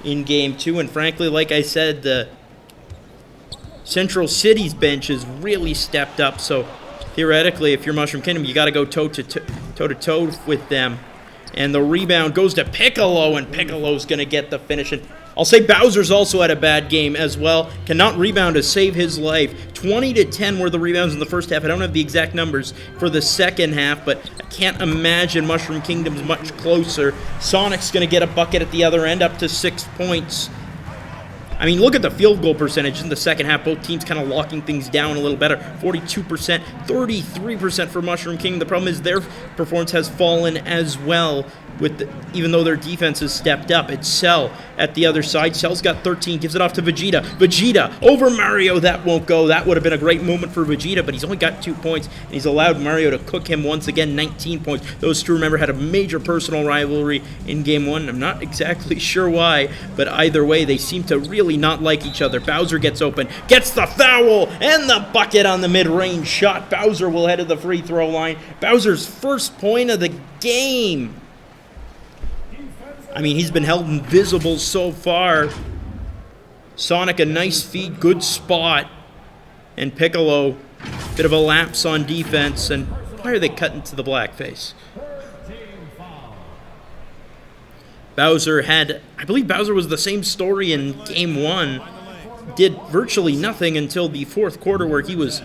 in game 2. And frankly, like I said, the Central City's bench has really stepped up. So theoretically, if you're Mushroom Kingdom, you got to go toe-to-toe with them. And the rebound goes to Piccolo, and Piccolo's going to get the finish. And I'll say Bowser's also had a bad game as well. Cannot rebound to save his life. 20-10 were the rebounds in the first half. I don't have the exact numbers for the second half, but I can't imagine Mushroom Kingdom's much closer. Sonic's going to get a bucket at the other end, up to 6 points. I mean, look at the field goal percentage in the second half. Both teams kind of locking things down a little better. 42%, 33% for Mushroom King. The problem is their performance has fallen as well, even though their defense has stepped up. It's Cell at the other side. Cell's got 13, gives it off to Vegeta. Vegeta over Mario. That won't go. That would have been a great moment for Vegeta, but he's only got 2 points, and he's allowed Mario to cook him once again, 19 points. Those two, remember, had a major personal rivalry in Game 1. I'm not exactly sure why, but either way, they seem to really not like each other. Bowser gets open, gets the foul, and the bucket on the mid-range shot. Bowser will head to the free throw line. Bowser's first point of the game. I mean, he's been held invisible so far. Sonic, a nice feed, good spot. And Piccolo, bit of a lapse on defense. And why are they cutting to the blackface? Bowser had, I believe Bowser was the same story in Game 1. Did virtually nothing until the fourth quarter where he was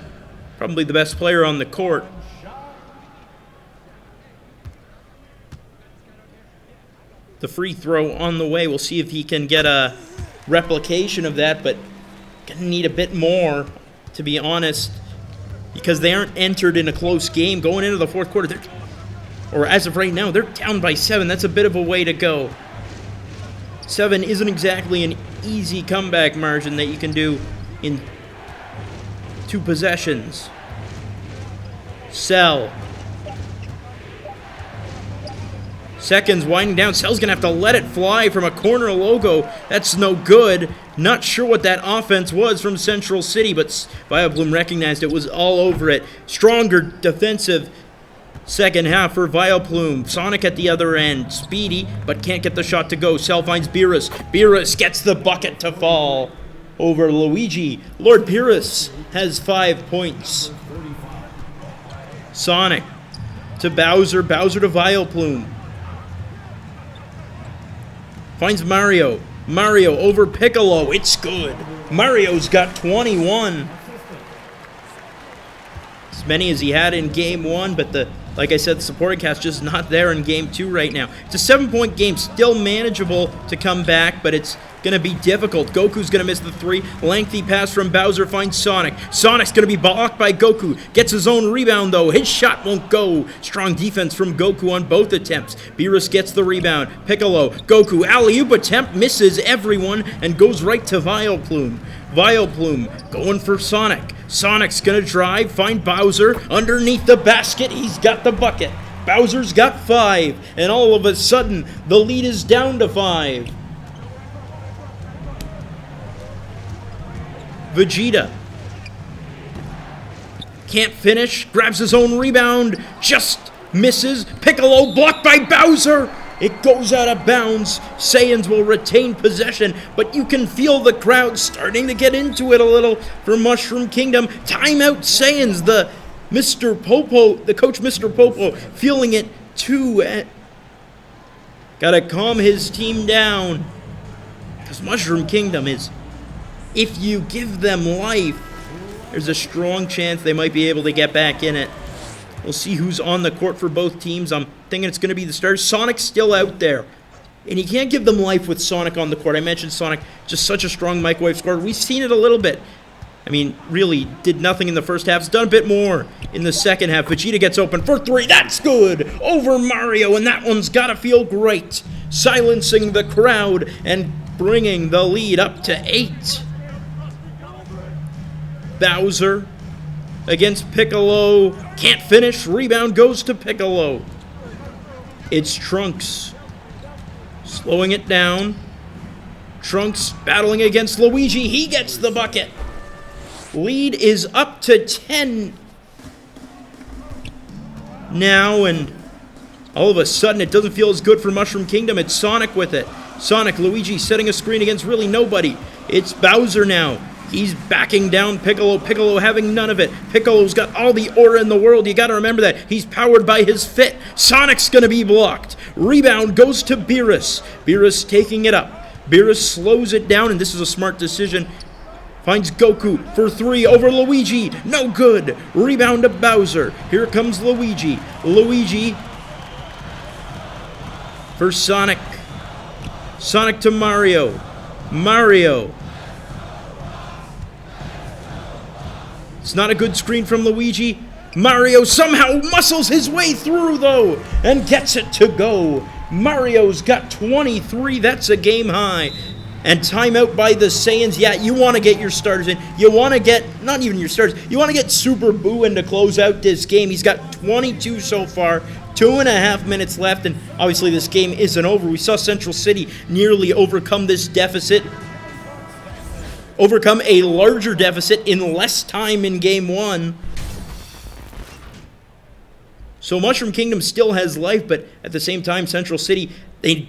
probably the best player on the court. The free throw on the way. We'll see if he can get a replication of that, but gonna need a bit more, to be honest, because they aren't entered in a close game. Going into the fourth quarter, or as of right now, they're down by 7. That's a bit of a way to go. 7 isn't exactly an easy comeback margin that you can do in 2 possessions. Cell. Seconds winding down. Cell's going to have to let it fly from a corner logo. That's no good. Not sure what that offense was from Central City, but Vileplume recognized it, was all over it. Stronger defensive second half for Vileplume. Sonic at the other end. Speedy, but can't get the shot to go. Cell finds Beerus. Beerus gets the bucket to fall over Luigi. Lord Beerus has 5 points. Sonic to Bowser. Bowser to Vileplume. Finds Mario. Mario over Piccolo. It's good. Mario's got 21. As many as he had in Game 1, but like I said, the supporting cast just not there in Game 2 right now. It's a 7-point game, still manageable to come back, but it's going to be difficult. Goku's going to miss the 3. Lengthy pass from Bowser finds Sonic. Sonic's going to be blocked by Goku. Gets his own rebound, though. His shot won't go. Strong defense from Goku on both attempts. Beerus gets the rebound. Piccolo, Goku, alley-oop attempt, misses everyone, and goes right to Vileplume. Vileplume going for Sonic. Sonic's going to drive, find Bowser underneath the basket. He's got the bucket. Bowser's got 5, and all of a sudden, the lead is down to 5. Vegeta can't finish, grabs his own rebound, just misses. Piccolo blocked by Bowser. It goes out of bounds. Saiyans will retain possession, but you can feel the crowd starting to get into it a little for Mushroom Kingdom. Timeout Saiyans. The coach Mr. Popo, feeling it too. Gotta calm his team down, because Mushroom Kingdom is, if you give them life, there's a strong chance they might be able to get back in it. We'll see who's on the court for both teams. I'm thinking it's going to be the starters. Sonic's still out there, and you can't give them life with Sonic on the court. I mentioned Sonic, just such a strong microwave scorer. We've seen it a little bit. I mean, really did nothing in the first half. It's done a bit more in the second half. Vegeta gets open for 3. That's good. Over Mario, and that one's got to feel great. Silencing the crowd and bringing the lead up to 8. Bowser against Piccolo. Can't finish. Rebound goes to Piccolo. It's Trunks slowing it down. Trunks battling against Luigi. He gets the bucket. Lead is up to 10 now, and all of a sudden it doesn't feel as good for Mushroom Kingdom. It's Sonic with it. Sonic, Luigi setting a screen against really nobody. It's Bowser now. He's backing down Piccolo. Piccolo having none of it. Piccolo's got all the aura in the world. You gotta remember that. He's powered by his fit. Sonic's gonna be blocked. Rebound goes to Beerus. Beerus taking it up. Beerus slows it down, and this is a smart decision. Finds Goku for 3 over Luigi. No good. Rebound to Bowser. Here comes Luigi. Luigi for Sonic. Sonic to Mario. Mario. It's not a good screen from Luigi. Mario somehow muscles his way through, though, and gets it to go. Mario's got 23. That's a game high. And timeout by the Saiyans. Yeah, you want to get your starters in. You want to get, not even your starters, you want to get Super Boo in to close out this game. He's got 22 so far. 2.5 minutes left, and obviously this game isn't over. We saw Central City nearly overcome this deficit. Overcome a larger deficit in less time in Game 1. So Mushroom Kingdom still has life, but at the same time, Central City, they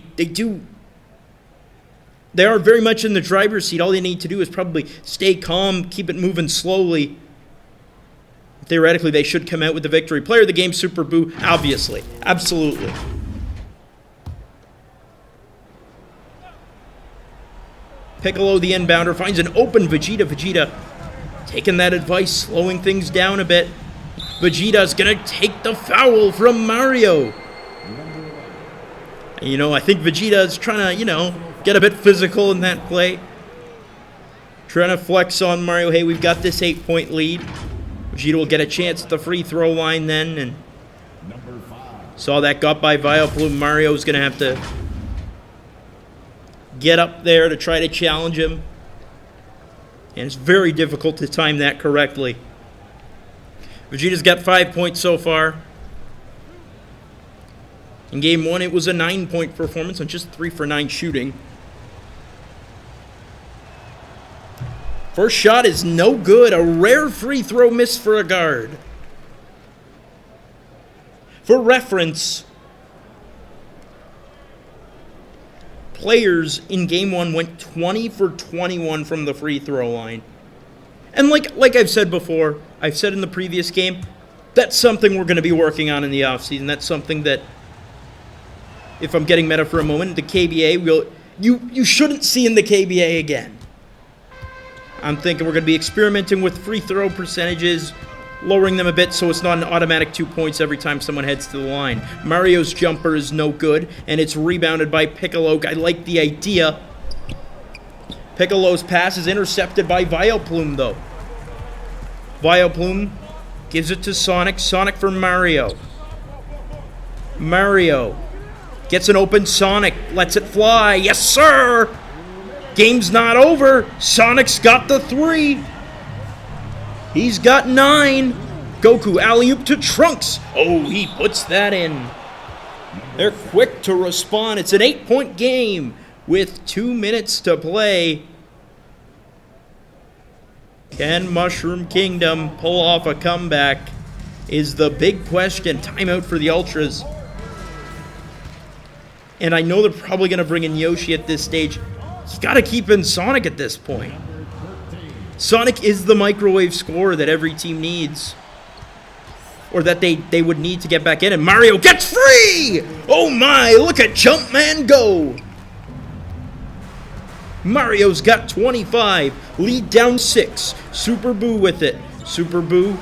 are very much in the driver's seat. All they need to do is probably stay calm, keep it moving slowly. Theoretically, they should come out with the victory. Player of the game, Super Boo, obviously. Absolutely. Piccolo, the inbounder, finds an open Vegeta. Vegeta taking that advice, slowing things down a bit. Vegeta's gonna take the foul from Mario. You know, I think Vegeta's trying to, you know, get a bit physical in that play. Trying to flex on Mario. Hey, we've got this 8-point lead. Vegeta will get a chance at the free throw line then, and saw that got by Vileplume. Mario's gonna have to get up there to try to challenge him. And it's very difficult to time that correctly. Vegeta's got 5 points so far. In game 1, it was a 9-point performance on just 3 for 9 shooting. First shot is no good. A rare free throw miss for a guard. For reference, players in game 1 went 20 for 21 from the free throw line. And like I've said before, I've said in the previous game, that's something we're going to be working on in the offseason. That's something that, if I'm getting meta for a moment, the KBA, you shouldn't see in the KBA again. I'm thinking we're going to be experimenting with free throw percentages, lowering them a bit so it's not an automatic 2 points every time someone heads to the line. Mario's jumper is no good, and it's rebounded by Piccolo. I like the idea. Piccolo's pass is intercepted by Vileplume, though. Vileplume gives it to Sonic. Sonic for Mario. Mario gets an open Sonic. Lets it fly. Yes, sir! Game's not over. Sonic's got the 3. He's got 9. Goku alley-oop to Trunks. Oh, he puts that in. They're quick to respond. It's an 8-point game with 2 minutes to play. Can Mushroom Kingdom pull off a comeback is the big question. Timeout for the Ultras. And I know they're probably going to bring in Yoshi at this stage. You got to keep in Sonic at this point. Sonic is the microwave scorer that every team needs. Or that they would need to get back in. And Mario gets free! Oh my, look at Jumpman go! Mario's got 25. Lead down 6. Super Boo with it. Super Boo.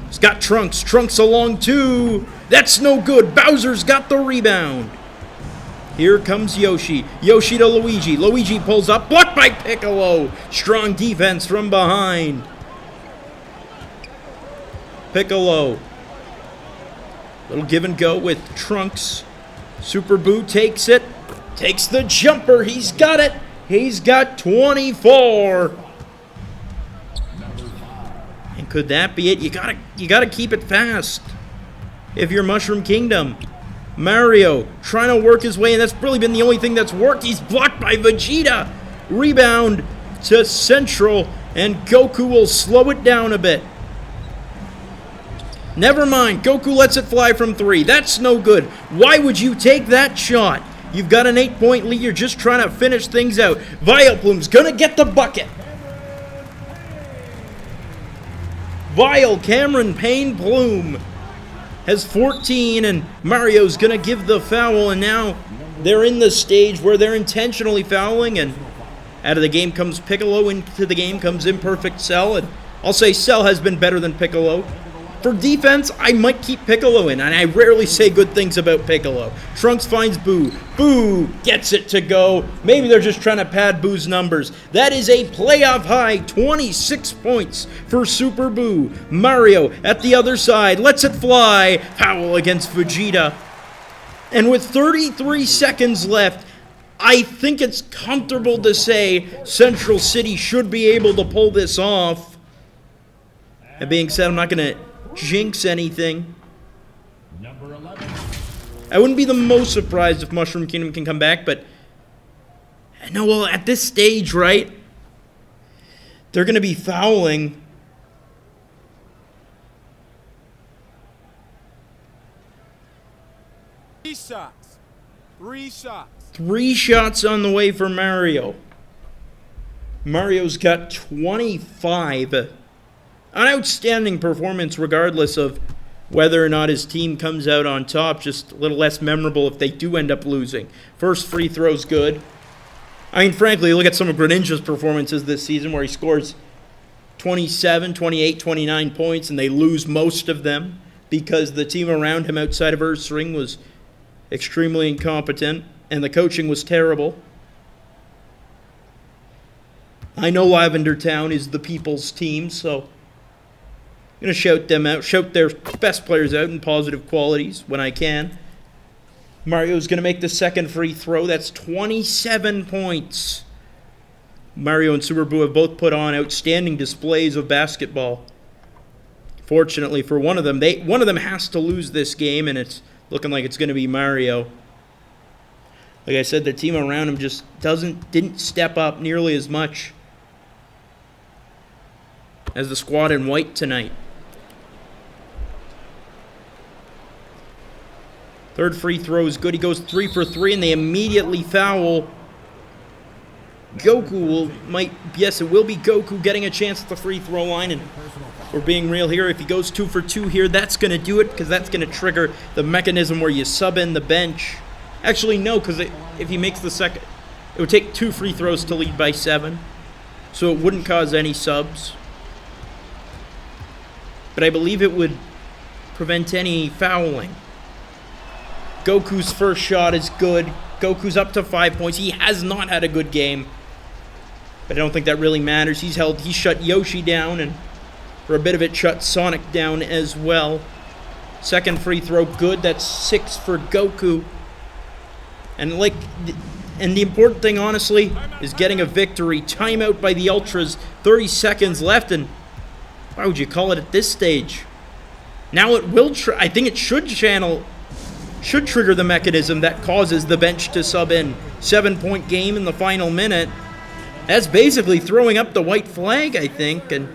He's got Trunks. Trunks along 2. That's no good. Bowser's got the rebound. Here comes Yoshi. Yoshi to Luigi. Luigi pulls up. Blocked by Piccolo. Strong defense from behind. Piccolo. Little give and go with Trunks. Super Boo takes it. Takes the jumper. He's got it. He's got 24. And could that be it? You gotta keep it fast. If you're Mushroom Kingdom. Mario trying to work his way, and that's really been the only thing that's worked. He's blocked by Vegeta. Rebound to Central, and Goku will slow it down a bit. Never mind. Goku lets it fly from 3. That's no good. Why would you take that shot? You've got an 8-point lead. You're just trying to finish things out. Vileplume's gonna get the bucket. Cameron Payne Plume has 14, and Mario's gonna give the foul, and now they're in the stage where they're intentionally fouling, and out of the game comes Piccolo. Into the game comes Imperfect Cell, and I'll say Cell has been better than Piccolo. For defense, I might keep Piccolo in, and I rarely say good things about Piccolo. Trunks finds Boo. Boo gets it to go. Maybe they're just trying to pad Boo's numbers. That is a playoff high, 26 points for Super Boo. Mario at the other side lets it fly. Foul against Vegeta. And with 33 seconds left, I think it's comfortable to say Central City should be able to pull this off. That being said, I'm not going to jinx anything. I wouldn't be the most surprised if Mushroom Kingdom can come back, but no, well, at this stage, right, they're going to be fouling. Three shots on the way for Mario. Mario's got 25. An outstanding performance regardless of whether or not his team comes out on top. Just a little less memorable if they do end up losing. First free throw's good. I mean, frankly, look at some of Greninja's performances this season where he scores 27, 28, 29 points, and they lose most of them because the team around him outside of Earth's Ring was extremely incompetent, and the coaching was terrible. I know Lavender Town is the people's team, so I'm going to shout them out, shout their best players out in positive qualities when I can. Mario's going to make the second free throw. That's 27 points. Mario and Super Boo have both put on outstanding displays of basketball. Fortunately for one of them, one of them has to lose this game, and it's looking like it's going to be Mario. Like I said, the team around him just didn't step up nearly as much as the squad in white tonight. Third free throw is good. He goes 3 for 3, and they immediately foul. Goku it will be Goku getting a chance at the free throw line, and we're being real here. If he goes 2 for 2 here, that's going to do it, because that's going to trigger the mechanism where you sub in the bench. Actually, no, because if he makes the second, it would take 2 free throws to lead by 7, so it wouldn't cause any subs. But I believe it would prevent any fouling. Goku's first shot is good. Goku's up to 5 points. He has not had a good game, but I don't think that really matters. He shut Yoshi down, and for a bit of it, shut Sonic down as well. Second free throw, good. That's 6 for Goku. And the important thing, honestly, is getting a victory. Timeout by the Ultras. 30 seconds left, and why would you call it at this stage? Now it will. I think it should trigger the mechanism that causes the bench to sub in. 7-point game in the final minute. That's basically throwing up the white flag, I think. And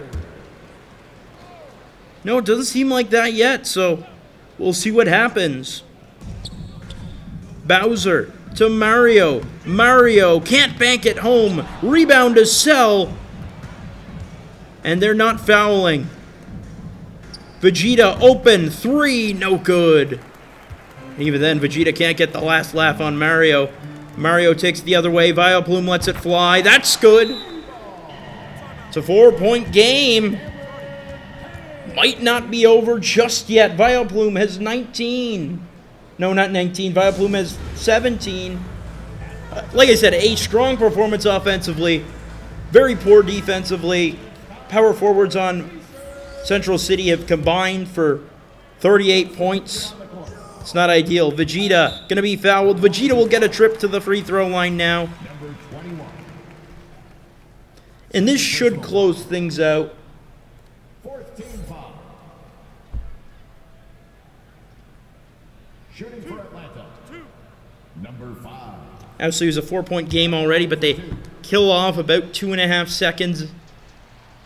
no, it doesn't seem like that yet, so we'll see what happens. Bowser to Mario. Mario can't bank it home. Rebound to Cell. And they're not fouling. Vegeta open. 3, no good. Even then, Vegeta can't get the last laugh on Mario. Mario takes the other way. Vileplume lets it fly. That's good. It's a 4-point game. Might not be over just yet. Vileplume has 19. No, not 19. Vileplume has 17. Like I said, a strong performance offensively. Very poor defensively. Power forwards on Central City have combined for 38 points. It's not ideal. Vegeta going to be fouled. Vegeta will get a trip to the free throw line now. And this should close things out. Shooting for Atlanta. Number 5. Obviously, it was a 4-point game already, but they kill off about 2.5 seconds.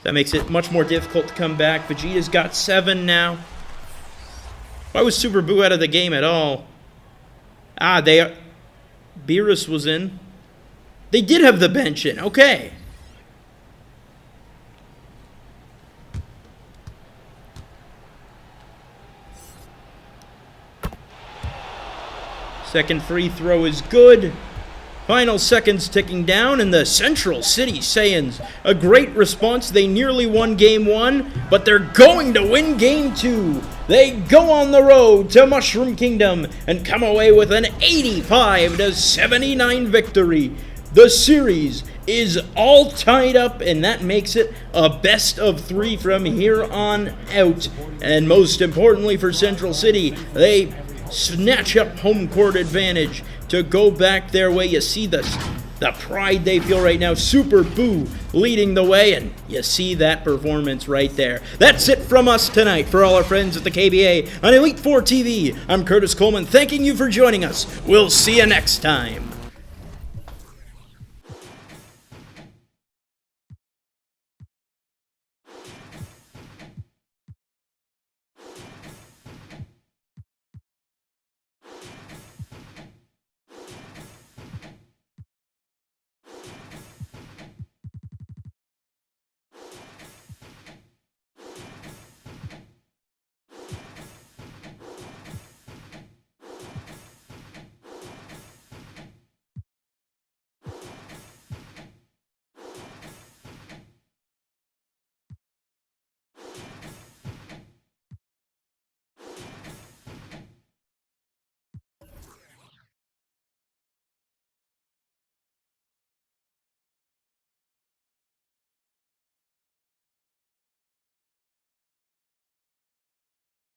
That makes it much more difficult to come back. Vegeta's got 7 now. Why was Super Boo out of the game at all? Beerus was in. They did have the bench in. Okay. Second free throw is good. Final seconds ticking down, and the Central City Saiyans, a great response. They nearly won Game 1, but they're going to win Game 2. They go on the road to Mushroom Kingdom and come away with an 85-79 victory. The series is all tied up, and that makes it a best of 3 from here on out. And most importantly for Central City, they snatch up home court advantage to go back their way. You see the pride they feel right now. Super Boo leading the way, and you see that performance right there. That's it from us tonight. For all our friends at the KBA on Elite 4 TV, I'm Curtis Coleman, thanking you for joining us. We'll see you next time.